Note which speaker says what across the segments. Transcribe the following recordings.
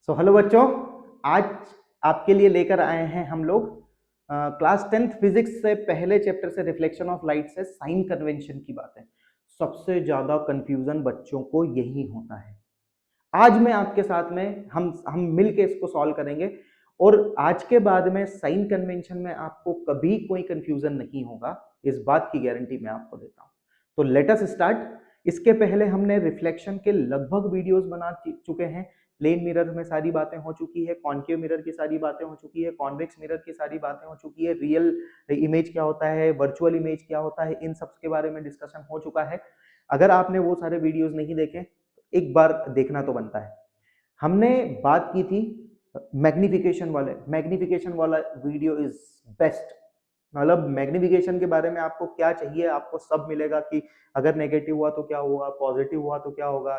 Speaker 1: Hello बच्चों, आज आपके लिए लेकर आए हैं हम लोग क्लास 10th फिजिक्स से पहले चैप्टर से रिफ्लेक्शन ऑफ लाइट से साइन कन्वेंशन की बातें। सबसे ज्यादा कंफ्यूजन बच्चों को यही होता है। आज मैं आपके साथ में हम मिल के इसको सॉल्व करेंगे और आज के बाद में साइन कन्वेंशन में आपको कभी कोई कंफ्यूजन नहीं होगा, इस बात की गारंटी मैं आपको देता हूं। तो लेट अस स्टार्ट। इसके पहले हमने रिफ्लेक्शन के लगभग वीडियोस बना चुके हैं। प्लेन मिरर में सारी बातें हो चुकी है, कॉन्केव मिरर की सारी बातें हो चुकी है, कॉन्वेक्स मिरर की सारी बातें हो चुकी है, रियल इमेज क्या होता है, वर्चुअल इमेज क्या होता है, इन सब के बारे में डिस्कशन हो चुका है। अगर आपने वो सारे वीडियोस नहीं देखे, एक बार देखना तो बनता है। हमने बात की थी मैग्निफिकेशन वाला वीडियो इज बेस्ट। मतलब मैग्निफिकेशन के बारे में आपको क्या चाहिए, आपको सब मिलेगा कि अगर नेगेटिव हुआ तो क्या होगा, पॉजिटिव हुआ तो क्या होगा,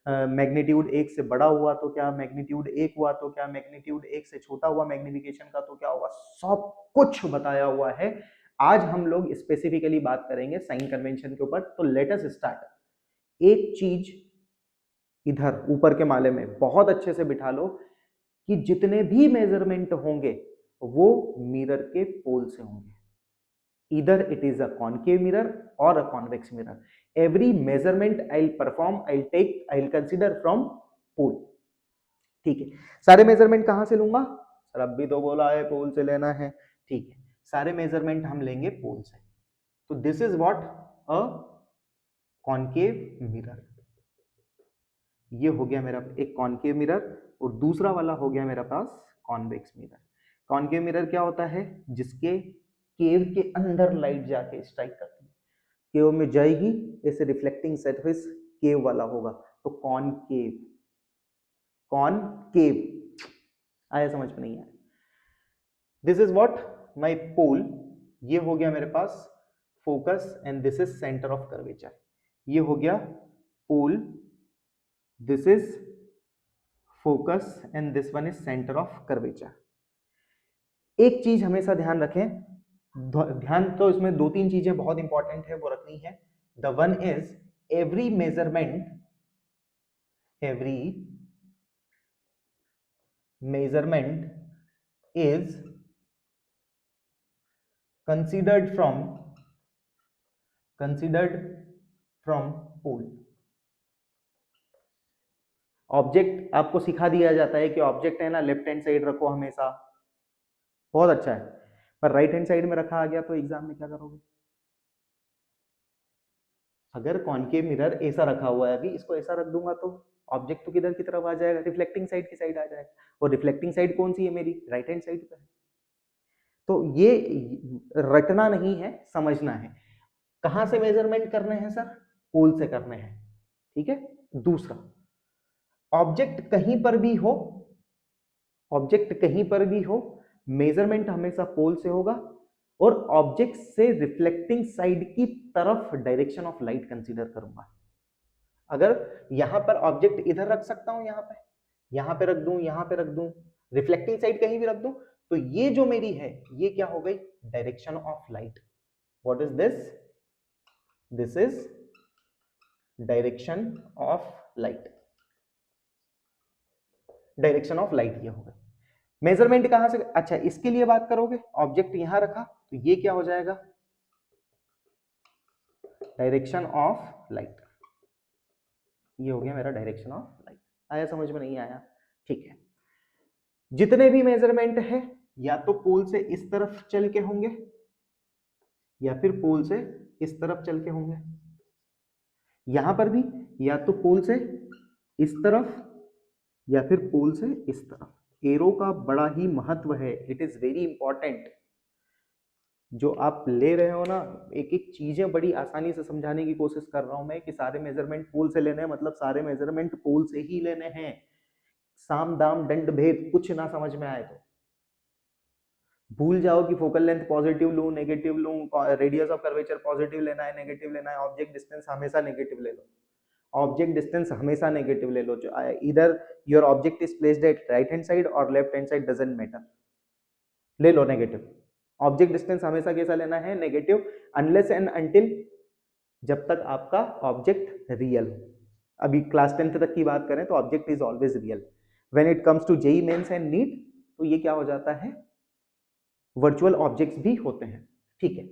Speaker 1: मैग्नीट्यूड एक से बड़ा हुआ तो क्या, मैग्नीट्यूड एक हुआ तो क्या, मैग्नीट्यूड एक से छोटा हुआ मैग्निफिकेशन का तो क्या होगा, सब कुछ बताया हुआ है। आज हम लोग स्पेसिफिकली बात करेंगे साइन कन्वेंशन के ऊपर। तो लेट अस स्टार्ट। एक चीज इधर ऊपर के माले में बहुत अच्छे से बिठा लो कि जितने भी मेजरमेंट होंगे वो मिरर के पोल से होंगे। either it is a concave mirror or a convex mirror. Every measurement I'll perform, I'll consider from pole. ठीक है, सारे मेजरमेंट कहां से लूंगा सर? अब भी तो बोला है पोल से लेना है। ठीक है, सारे मेजरमेंट हम लेंगे पोल से। तो this is what a concave mirror. ये हो गया मेरा एक कॉन्केव मिरर और दूसरा वाला हो गया मेरा पास कॉन्वेक्स मिरर। कॉन्केव मिरर क्या होता है? जिसके केव के अंदर लाइट जाके स्ट्राइक करती है, केव में जाएगी, ऐसे रिफ्लेक्टिंग सरफेस केव वाला होगा, तो कॉनकेव। कॉनकेव आया समझ में? नहीं आया? This is what my pole. ये हो गया मेरे पास focus and this is centre of curvature. ये हो गया pole, this is focus and this one is centre of curvature. एक चीज हमेशा ध्यान रखें, ध्यान तो इसमें दो तीन चीजें बहुत इंपॉर्टेंट है वो रखनी है। The one is every measurement is considered from pole. Object आपको सिखा दिया जाता है कि ऑब्जेक्ट है ना लेफ्ट हैंड साइड रखो हमेशा, बहुत अच्छा है, पर राइट हैंड साइड में रखा आ गया तो एग्जाम में क्या करोगे? अगर कॉनकेव मिरर ऐसा रखा हुआ है, अभी इसको ऐसा रख दूंगा तो ऑब्जेक्ट तो किधर की तरफ आ जाएगा? रिफ्लेक्टिंग साइड की साइड आ जाएगा। और रिफ्लेक्टिंग साइड कौन सी है मेरी? राइट हैंड साइड पे है। तो ये रटना नहीं है, समझना है। कहां से मेजरमेंट करने हैं सर? पोल से करने हैं। ठीक है। दूसरा, ऑब्जेक्ट कहीं पर भी हो, ऑब्जेक्ट कहीं पर भी हो, मेजरमेंट हमेशा पोल से होगा और ऑब्जेक्ट से रिफ्लेक्टिंग साइड की तरफ डायरेक्शन ऑफ लाइट कंसीडर करूंगा। अगर यहां पर ऑब्जेक्ट इधर रख सकता हूं, यहां पे रख दूं, यहां पे रख दूं, रिफ्लेक्टिंग साइड कहीं भी रख दूं, तो ये जो मेरी है ये क्या हो गई? Direction of light. What is this? This is direction of light. Direction of light ये हो गई। मेजरमेंट कहां से? अच्छा, इसके लिए बात करोगे, ऑब्जेक्ट यहां रखा तो ये क्या हो जाएगा? Direction of light. ये हो गया मेरा डायरेक्शन ऑफ लाइट। आया समझ में? नहीं आया? ठीक है। जितने भी मेजरमेंट है या तो पोल से इस तरफ चल के होंगे या फिर पोल से इस तरफ चल के होंगे। यहां पर भी या तो पोल से इस तरफ या फिर पोल से इस तरफ। एरो का बड़ा ही महत्व है, इट इज वेरी इंपॉर्टेंट। जो आप ले रहे हो ना, एक एक चीजें बड़ी आसानी से समझाने की कोशिश कर रहा हूं मैं कि सारे मेजरमेंट पोल से लेने हैं, मतलब सारे मेजरमेंट पोल से ही लेने हैं। साम दाम दंड भेद कुछ ना समझ में आए तो भूल जाओ कि फोकल लेंथ पॉजिटिव लूं नेगेटिव लूं, रेडियस ऑफ कर्वेचर पॉजिटिव लेना है नेगेटिव लेना है, ऑब्जेक्ट डिस्टेंस हमेशा नेगेटिव ले लो। ऑब्जेक्ट डिस्टेंस हमेशा नेगेटिव ले लो। जो इधर your object is placed at right hand side और left hand side doesn't matter, ले लो नेगेटिव। ऑब्जेक्ट डिस्टेंस हमेशा कैसा लेना है? नेगेटिव, अनलेस एंड अनटिल जब तक आपका ऑब्जेक्ट रियल हो। अभी क्लास 10th तक की बात करें तो object is always real. When it comes to JEE Mains and NEET, तो ये क्या हो जाता है, वर्चुअल ऑब्जेक्ट्स भी होते हैं। ठीक है,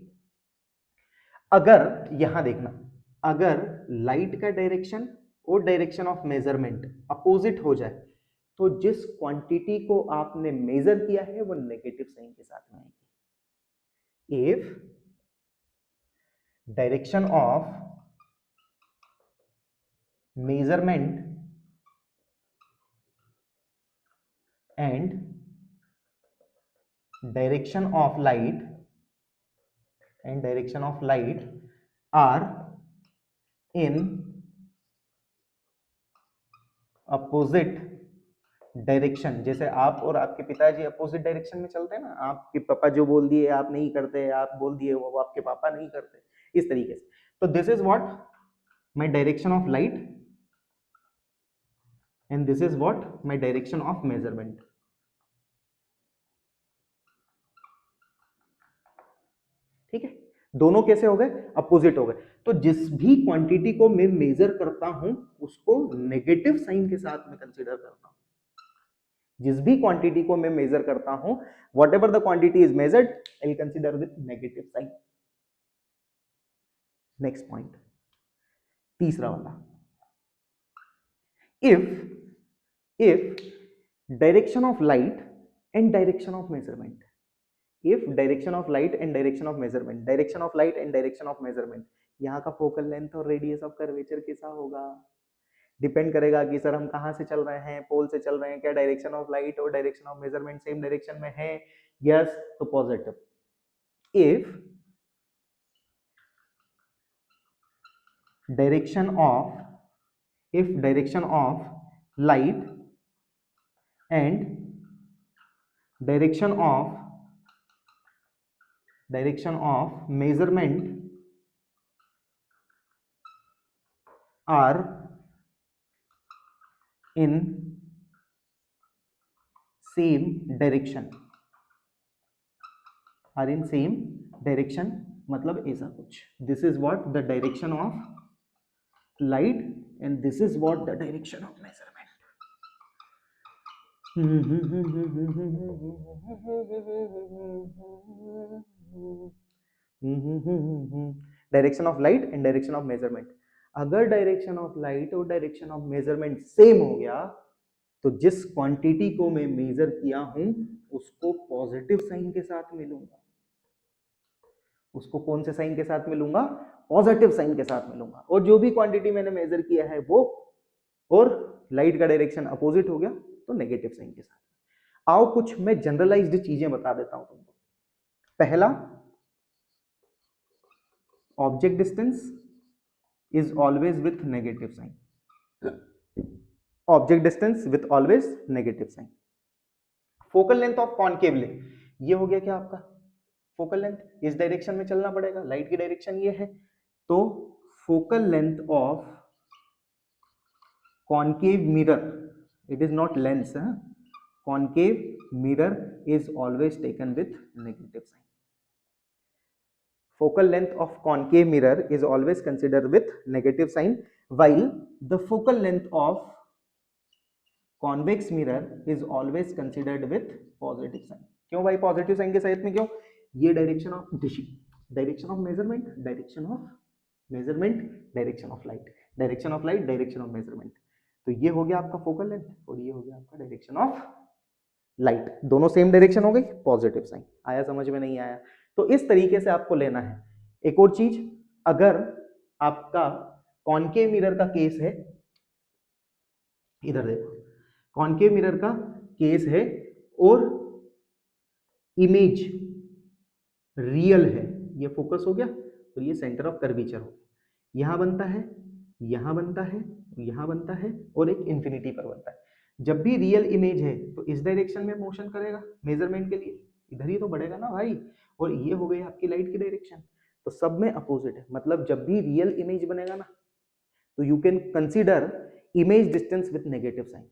Speaker 1: अगर यहां देखना, अगर लाइट का डायरेक्शन और डायरेक्शन ऑफ मेजरमेंट अपोजिट हो जाए, तो जिस क्वांटिटी को आपने मेजर किया है वो नेगेटिव साइन के साथ में आएगी। If direction of measurement and direction of light are in opposite direction, जैसे आप और आपके पिताजी अपोजिट डायरेक्शन में चलते हैं ना, आपके पापा जो बोल दिए आप नहीं करते, आप बोल दिए वो आपके पापा नहीं करते, इस तरीके से। तो this is what my direction of light and this is what my direction of measurement. ठीक है, दोनों कैसे हो गए, अपोजिट हो गए। तो जिस भी क्वांटिटी को मैं मेजर करता हूं उसको नेगेटिव साइन के साथ में कंसीडर करता हूं। जिस भी क्वांटिटी को मैं मेजर करता हूं, whatever the quantity is measured, I will consider with negative sign. Next point, तीसरा वाला, if direction of light and direction of measurement, if direction of light and direction of measurement, direction of light and direction of measurement, यहाँ का focal length और radius of curvature कैसा होगा, depend करेगा कि sir हम कहाँ से चल रहे हैं, पोल से चल रहे हैं क्या, डायरेक्शन ऑफ लाइट और direction of measurement same direction में है, यस तो positive. If direction of light and direction of measurement are in same direction, मतलब ऐसा कुछ, this is what the direction of light and this is what the direction of measurement. Direction of light and direction of measurement, अगर direction of light और direction of measurement same हो गया तो जिस quantity को मैं मेजर किया हूं उसको पॉजिटिव साइन के साथ मिलूंगा। उसको कौन से साइन के साथ मिलूंगा, पॉजिटिव साइन के साथ मिलूंगा। और जो भी क्वांटिटी मैंने मेजर किया है वो, और लाइट का डायरेक्शन अपोजिट हो गया तो नेगेटिव साइन के साथ। आओ कुछ मैं जनरलाइज्ड चीजें बता देता हूं तुमको। पहला, object distance is always with negative sign, object distance with always negative sign. Focal length of concave ले, ये हो गया क्या आपका फोकल लेंथ, इस डायरेक्शन में चलना पड़ेगा, लाइट की डायरेक्शन ये है, तो focal length of concave mirror, it is not lens, concave mirror is always taken with negative sign. Focal length of concave mirror is always considered with negative sign, while the focal length of convex mirror is always considered with positive sign. क्यों भाई positive sign के साथ में क्यों, ये direction of direction of measurement, direction of measurement, direction of light, direction of light, direction of measurement, तो ये हो गया आपका फोकल लेंथ और ये हो गया आपका डायरेक्शन ऑफ लाइट, दोनों सेम डायरेक्शन हो गई, पॉजिटिव साइन। आया समझ में, नहीं आया? तो इस तरीके से आपको लेना है। एक और चीज, अगर आपका कॉनकेव मिरर का केस है, इधर देखो, कॉनकेव मिरर का केस है और इमेज रियल है, ये फोकस हो गया और ये सेंटर ऑफ कर्वेचर हो गया, यहां बनता है, यहां बनता है, यहां बनता है और एक इंफिनिटी पर बनता है। जब भी रियल इमेज है तो इस डायरेक्शन में मोशन करेगा मेजरमेंट के लिए, इधर ही तो बढ़ेगा ना भाई, और ये हो गई आपकी लाइट की डायरेक्शन, तो सब में अपोजिट है। मतलब जब भी रियल इमेज बनेगा ना तो you can consider image distance with negative sign,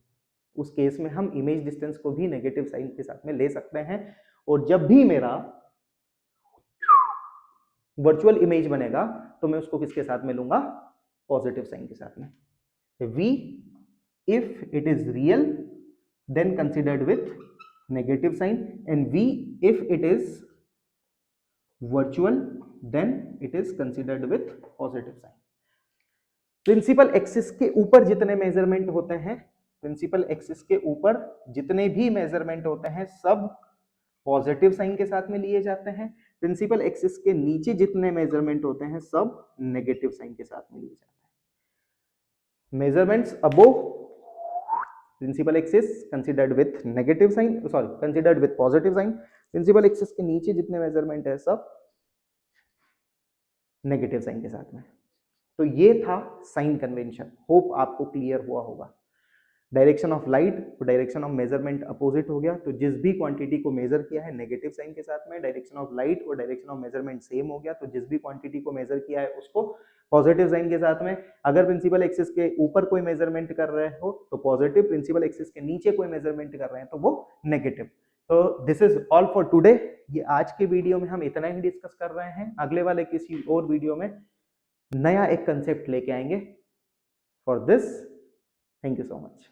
Speaker 1: उस केस में हम इमेज डिस्टेंस को भी नेगेटिव साइन के साथ में ले सकते हैं। और जब भी मेरा वर्चुअल इमेज बनेगा तो मैं उसको किसके साथ में लूंगा, पॉजिटिव साइन के साथ में। We if it is real then considered with negative sign, and V if it is virtual then it is considered with positive sign. Principal axis के ऊपर जितने मेजरमेंट होते हैं, प्रिंसिपल एक्सिस के ऊपर जितने भी मेजरमेंट होते हैं सब पॉजिटिव साइन के साथ में लिए जाते हैं। प्रिंसिपल एक्सिस के नीचे जितने मेजरमेंट होते हैं सब नेगेटिव साइन के साथ में लिए जाते हैं। Measurements above principal axis considered with negative sign, sorry considered with positive sign. Principal axis के नीचे जितने मेजरमेंट है सब नेगेटिव साइन के साथ में। तो ये था साइन कन्वेंशन। होप आपको क्लियर हुआ होगा। डायरेक्शन ऑफ लाइट तो डायरेक्शन ऑफ मेजरमेंट अपोजिट हो गया, तो जिस भी क्वांटिटी को मेजर किया है नेगेटिव साइन के साथ में, डायरेक्शन ऑफ लाइट और डायरेक्शन ऑफ मेजरमेंट सेम हो गया, तो जिस भी क्वांटिटी को मेजर किया है उसको पॉजिटिव साइन के साथ में। अगर प्रिंसिपल एक्सिस के ऊपर कोई मेजरमेंट कर रहे हो तो पॉजिटिव, प्रिंसिपल एक्सिस के नीचे कोई मेजरमेंट कर रहे हैं तो वो नेगेटिव। तो this is all for today. ये आज के वीडियो में हम इतना ही डिस्कस कर रहे हैं। अगले वाले किसी और वीडियो में नया एक कंसेप्ट लेके आएंगे। For this thank you so much.